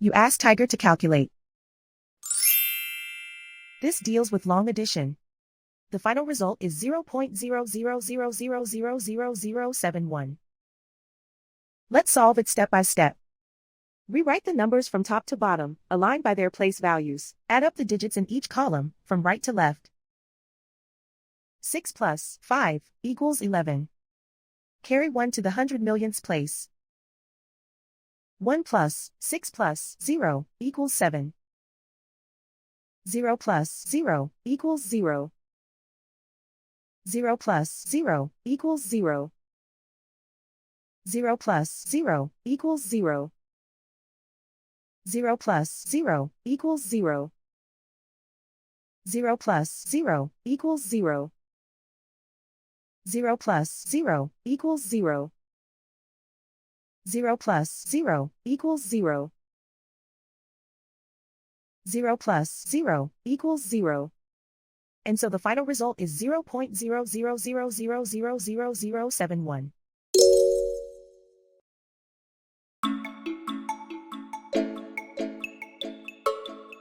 You ask Tiger to calculate. This deals with long addition. The final result is 0.0000000071. Let's solve it step by step. Rewrite the numbers from top to bottom, aligned by their place values. Add up the digits in each column, from right to left. 6 plus 5 equals 11. Carry 1 to the 100 millionths place. 1 plus 6 plus 0 equals 7. 0 plus 0 equals 0. 0 plus 0 equals 0. 0 plus 0 equals 0. 0 plus 0 equals 0. 0 plus 0 equals 0. 0 plus 0 equals 0. 0 plus 0 equals 0. 0 plus 0 equals 0. And so the final result is 0.0000000071.